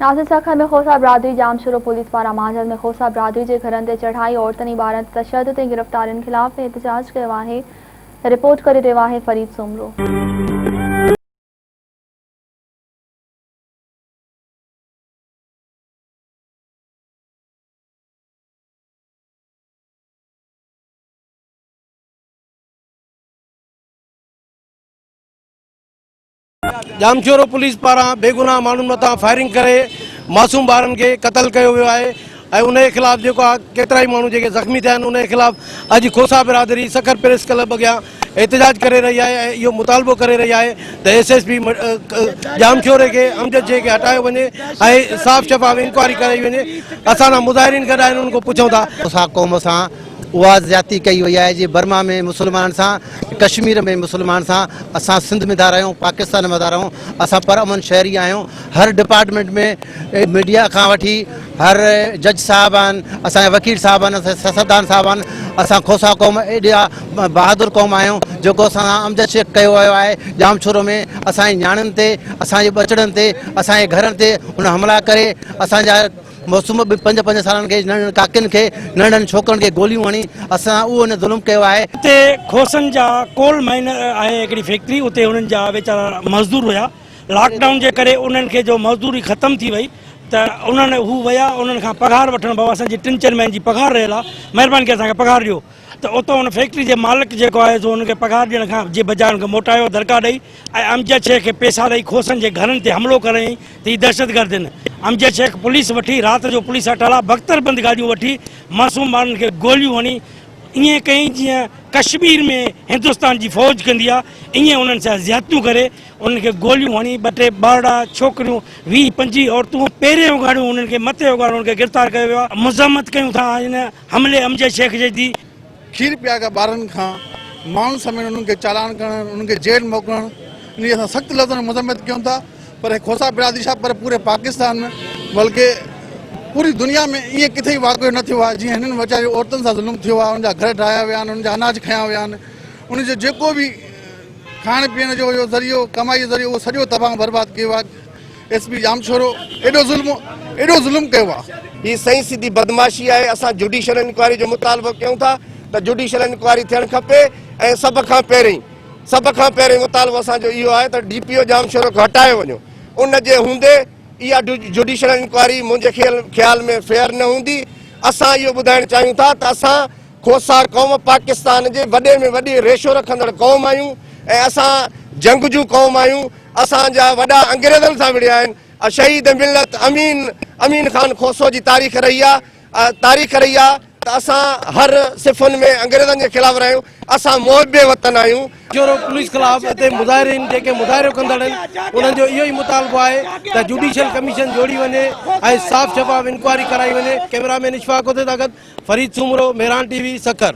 नासिर सखर में खोसा बिरादरी जामशोरो पुलिस पारा महाजन में खोसा बिरादरी के घरन ते चढ़ाई औरतनी ॿारनि ते तशद्दुद ऐं गिरफ़्तारियुनि ख़िलाफ़ एहतजाज कयो आहे। रिपोर्ट करे रहियो आहे फरीद सुमरो। जामशोरो पुलिस पारा बेगुनाह माण्हुनि मथां फायरिंग करे मासूम ॿारनि खे क़तल कयो वियो आहे ऐं उन जे ख़िलाफ़ जेको आहे केतिरा ई माण्हू जेके ज़ख़्मी थिया आहिनि उन जे ख़िलाफ़ अॼु खोसा बिरादरी सखर प्रेस क्लब अॻियां एहतजाज करे रही आहे ऐं इहो मुतालबो करे रही आहे त एसएसपी जामशोरे खे अमजद जे खे हटायो वञे ऐं साफ़ शफ़ाफ़ इंक्वायरी कराई वञे। असां मुज़ाहिरीन गॾु आहिनि उन्हनि खां पुछूं था खोसा क़ौम सां उहा ज़्यादती कई वई आहे जी बर्मा में मुसलमान सां कश्मीर में मुसलमान सां असां सिंध में था रहियूं पाकिस्तान में था रहूं असां परअमन शहरी आहियूं। हर डिपार्टमेंट में मीडिया खां वठी हर जज साहब आहिनि असांजा वकील साहब आहिनि सियासतदान साहब आहिनि असां खोसा क़ौम एॾा बहादुर क़ौम आहियूं जेको असां अमजद शेख कयो वियो आहे जामशोरो में असांजी न्याणियुनि ते असांजे बचड़नि ते असांजे घरनि ते उन हमला करे असांजा मौसूम 5-5 सालनि खे नंढनि काकियुनि खे नंढनि छोकिरनि खे गोलियूं हणी असां उहो हुन ज़ुल्म कयो आहे। हिते खोसनि जा कोल माइन आहे हिकिड़ी फैक्ट्री उते उन्हनि जा वीचारा मज़दूर हुया लॉकडाउन जे करे उन्हनि खे जो मज़दूरी ख़तमु थी वई त उन्हनि हू विया उन्हनि खां पघार वठणु भाऊ असांजी 3-4 महीननि जी पघार रहियल आहे महिरबानी करे असांखे पघार ॾियो त उतां हुन फैक्ट्री जे मालिक जेको आहे सो हुनखे पघार ॾियण खां जे बजाए हुनखे मोटायो दरकार ॾेई ऐं अमजद शेख खे पैसा ॾेई खोसनि जे घरनि ते हमिलो करे त हीअ दहशतगर्द आहिनि। अमजद शेख पुलिस वठी राति जो पुलिस हटाला बख़्तरबंद गाॾियूं वठी मासूम ॿारनि खे गोलियूं हणी ईअं कई जीअं कश्मीर में हिंदुस्तान जी फ़ौज कंदी आहे ईअं उन्हनि सां ज़्यादतियूं करे उन्हनि खे गोलियूं हणी 2-2 ॿारड़ा छोकिरियूं 20-25 औरतूं पहिरें उगाड़ियूं उन्हनि खे मथे उगाड़ियूं उन्हनि खे गिरफ़्तार कयो वियो आहे। मज़म्मत कयूं था हिन हमले अमजद शेख जी। खीर पियागा ॿारनि खां माण्हुनि समेत उन्हनि खे चालान करणु उन्हनि खे जेल मोकिलणु इन असां सख़्तु लफ़्ज़नि में मज़म्मत कयूं था। पर खोसा बिरादरी छा पर पूरे पाकिस्तान में बल्कि पूरी दुनिया में ईअं किथे ई वाक़ियो न थियो आहे जीअं हिननि वीचारे औरतुनि सां ज़ुल्म थियो आहे। उनजा घर ढाया विया आहिनि उनजा अनाज खया विया आहिनि उनजो जेको बि खाइण पीअण जो ज़रियो कमाई जो ज़रियो उहो सॼो तबाह बर्बाद कयो आहे। एसपी जामशोरो एॾो ज़ुल्म कयो आहे। ही सही सीधी बदमाशी आहे। असां जुडिशियल इंक्वायरी जो मुतालबो कयूं था त जुडिशियल इंक्वायरी थियणु खपे ऐं सभ खां पहिरीं मुतालबो असांजो इहो आहे त DPO जामशोरो खे हटायो वञो। उन जे हूंदे इहा जुडिशियल इंक्वायरी मुंहिंजे ख़्याल में फेयर न हूंदी। असां इहो ॿुधाइणु चाहियूं था त असां खोसा क़ौम पाकिस्तान जे वॾे में वॾी रेशो रखंदड़ क़ौम आहियूं ऐं असां जंगजू क़ौम आहियूं। असांजा वॾा अंग्रेज़नि सां विढ़िया आहिनि। शहीद मिलत अमीन ख़ान खोसो जी तारीख़ रही आहे त असां हर सिफ़ुनि में अंग्रेज़नि जे ख़िलाफ़ रहियूं। असां मुहबे वतन आहियूं। जामशोरो पुलिस ख़िलाफ़ हिते मुज़ाहिरीन जेके मुज़ाहिरो कंदड़ आहिनि उन्हनि जो इहो ई मुतालबो आहे त जुडिशियल कमीशन जोड़ी वञे ऐं साफ़ शफ़ाफ़ इंक्वायरी कराई वञे। कैमरामैन इशफाक उदे सां गॾु फरीद सुमरो, मेहरान TV, सखर।